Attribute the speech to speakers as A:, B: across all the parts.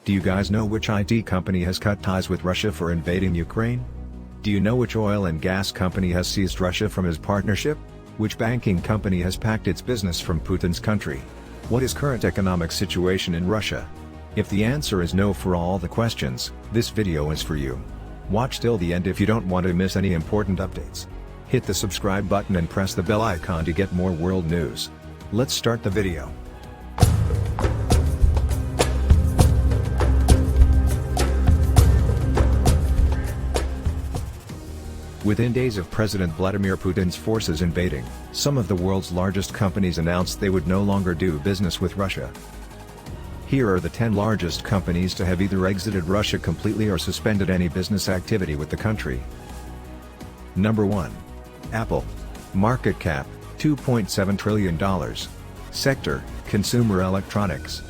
A: Do you guys know which IT company has cut ties with Russia for invading Ukraine? Do you know which oil and gas company has seized Russia from his partnership? Which banking company has packed its business from Putin's country? What is current economic situation in Russia? If the answer is no for all the questions, this video is for you. Watch till the end if you don't want to miss any important updates. Hit the subscribe button and press the bell icon to get more world news. Let's start the video. Within days of President Vladimir Putin's forces invading, some of the world's largest companies announced they would no longer do business with Russia. Here are the 10 largest companies to have either exited Russia completely or suspended any business activity with the country. Number 1. Apple. Market cap, $2.7 trillion. Sector, consumer electronics.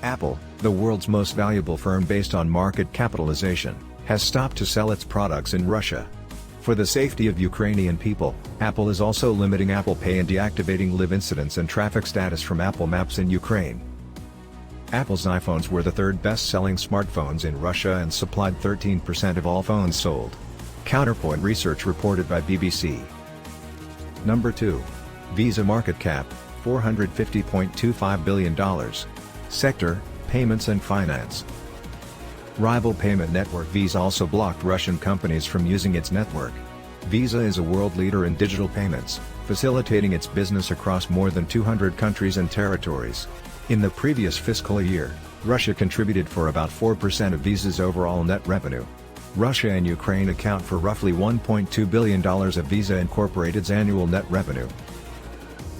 A: Apple, the world's most valuable firm based on market capitalization, has stopped to sell its products in Russia. For the safety of Ukrainian people, Apple is also limiting Apple Pay and deactivating live incidents and traffic status from Apple Maps in Ukraine. Apple's iPhones were the third best-selling smartphones in Russia and supplied 13% of all phones sold. Counterpoint research reported by BBC. Number 2. Visa market cap, $450.25 billion. Sector, payments and finance. Rival payment network Visa also blocked Russian companies from using its network. Visa is a world leader in digital payments, facilitating its business across more than 200 countries and territories. In the previous fiscal year, Russia contributed for about 4% of Visa's overall net revenue. Russia and Ukraine account for roughly $1.2 billion of Visa Incorporated's annual net revenue.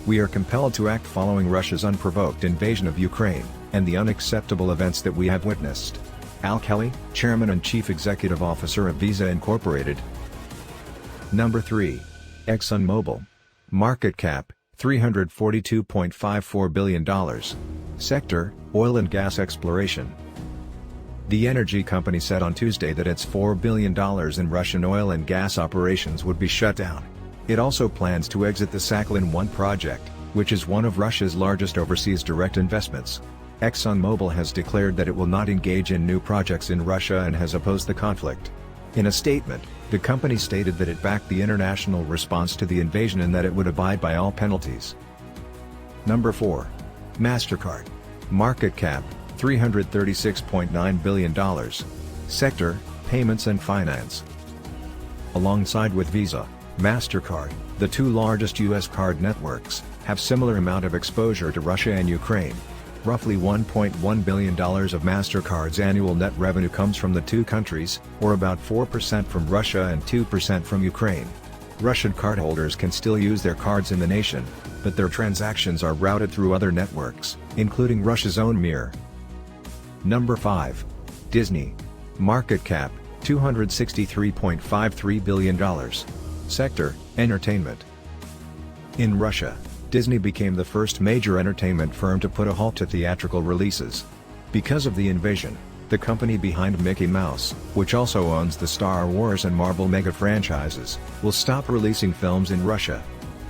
A: We are compelled to act following Russia's unprovoked invasion of Ukraine, and the unacceptable events that we have witnessed. Al Kelly, Chairman and Chief Executive Officer of Visa Incorporated. Number 3. ExxonMobil. Market cap, $342.54 billion. Sector, oil and gas exploration. The energy company said on Tuesday that its $4 billion in Russian oil and gas operations would be shut down. It also plans to exit the Sakhalin-1 project, which is one of Russia's largest overseas direct investments. ExxonMobil has declared that it will not engage in new projects in Russia and has opposed the conflict. In a statement, the company stated that it backed the international response to the invasion and that it would abide by all penalties. Number 4. MasterCard. Market cap, $336.9 billion. Sector, payments and finance. Alongside with Visa, MasterCard, the two largest U.S. card networks, have similar amount of exposure to Russia and Ukraine. Roughly $1.1 billion of MasterCard's annual net revenue comes from the two countries, or about 4% from Russia and 2% from Ukraine. Russian cardholders can still use their cards in the nation, but their transactions are routed through other networks, including Russia's own Mir. Number 5. Disney. Market cap, $263.53 billion. Sector, entertainment. In Russia, Disney became the first major entertainment firm to put a halt to theatrical releases. Because of the invasion, the company behind Mickey Mouse, which also owns the Star Wars and Marvel mega franchises, will stop releasing films in Russia.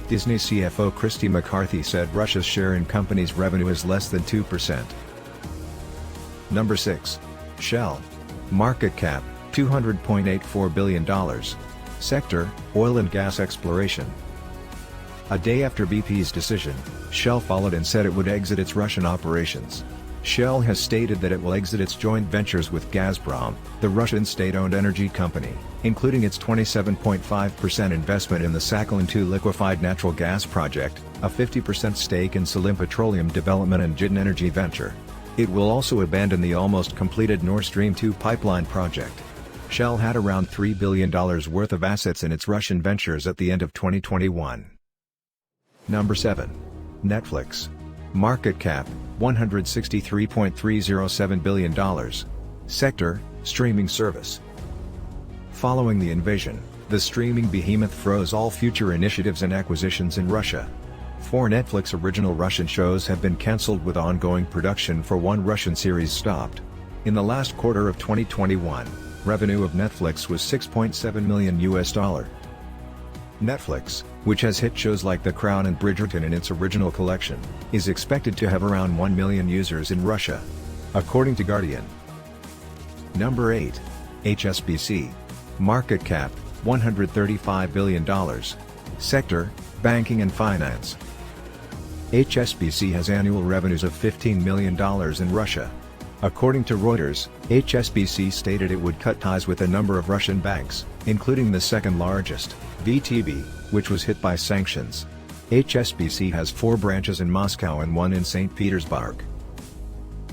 A: Disney CFO Christy McCarthy said Russia's share in company's revenue is less than 2%. Number 6. Shell. Market cap, $200.84 billion. Sector, oil and gas exploration. A day after BP's decision, Shell followed and said it would exit its Russian operations. Shell has stated that it will exit its joint ventures with Gazprom, the Russian state-owned energy company, including its 27.5% investment in the Sakhalin-2 liquefied natural gas project, a 50% stake in Salim Petroleum Development and Jidin Energy Venture. It will also abandon the almost completed Nord Stream 2 pipeline project. Shell had around $3 billion worth of assets in its Russian ventures at the end of 2021. Number 7. Netflix. Market cap, $163.307 billion. Sector, streaming service. Following the invasion, the streaming behemoth froze all future initiatives and acquisitions in Russia. 4 Netflix original Russian shows have been cancelled with ongoing production for 1 Russian series stopped. In the last quarter of 2021, revenue of Netflix was $6.7 million. Netflix, which has hit shows like The Crown and Bridgerton in its original collection, is expected to have around 1 million users in Russia. according to Guardian. Number 8. HSBC. Market cap, $135 billion. Sector, banking and finance. HSBC has annual revenues of $15 million in Russia. According to Reuters, HSBC stated it would cut ties with a number of Russian banks, including the second largest, VTB, which was hit by sanctions. HSBC has 4 branches in Moscow and 1 in St. Petersburg.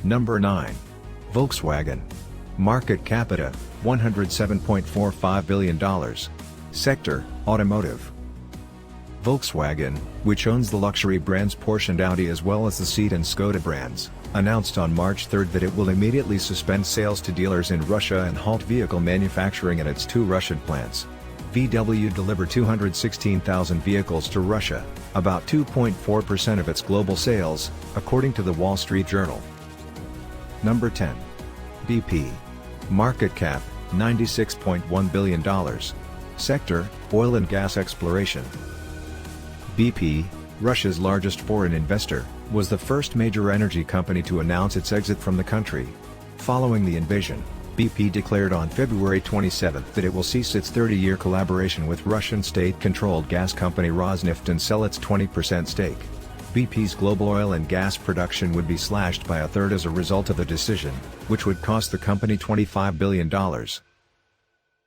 A: Number 9. Volkswagen. Market capita, $107.45 billion. Sector, automotive. Volkswagen, which owns the luxury brands Porsche and Audi as well as the Seat and Skoda brands, announced on March 3 that it will immediately suspend sales to dealers in Russia and halt vehicle manufacturing at its 2 Russian plants. VW delivered 216,000 vehicles to Russia, about 2.4% of its global sales, according to the Wall Street Journal. Number 10. BP. Market cap, $96.1 billion. Sector, oil and gas exploration. BP, Russia's largest foreign investor, was the first major energy company to announce its exit from the country. Following the invasion, BP declared on February 27 that it will cease its 30-year collaboration with Russian state-controlled gas company Rosneft and sell its 20% stake. BP's global oil and gas production would be slashed by a third as a result of the decision, which would cost the company $25 billion.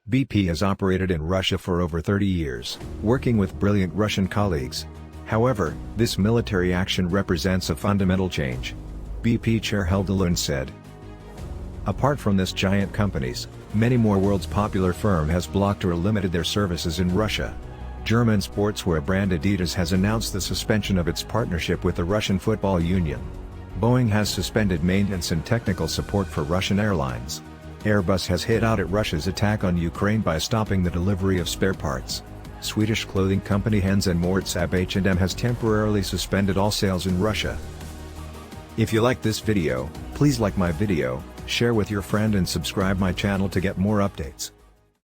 A: BP has operated in Russia for over 30 years, working with brilliant Russian colleagues. However, this military action represents a fundamental change. BP chair Helloooo said. Apart from this giant companies, many more world's popular firm has blocked or limited their services in Russia. German sportswear brand Adidas has announced the suspension of its partnership with the Russian Football Union. Boeing has suspended maintenance and technical support for Russian airlines. Airbus has hit out at Russia's attack on Ukraine by stopping the delivery of spare parts. Swedish clothing company Hennes & Mauritz H&M has temporarily suspended all sales in Russia. If you like this video, please like my video, share with your friend and subscribe my channel to get more updates.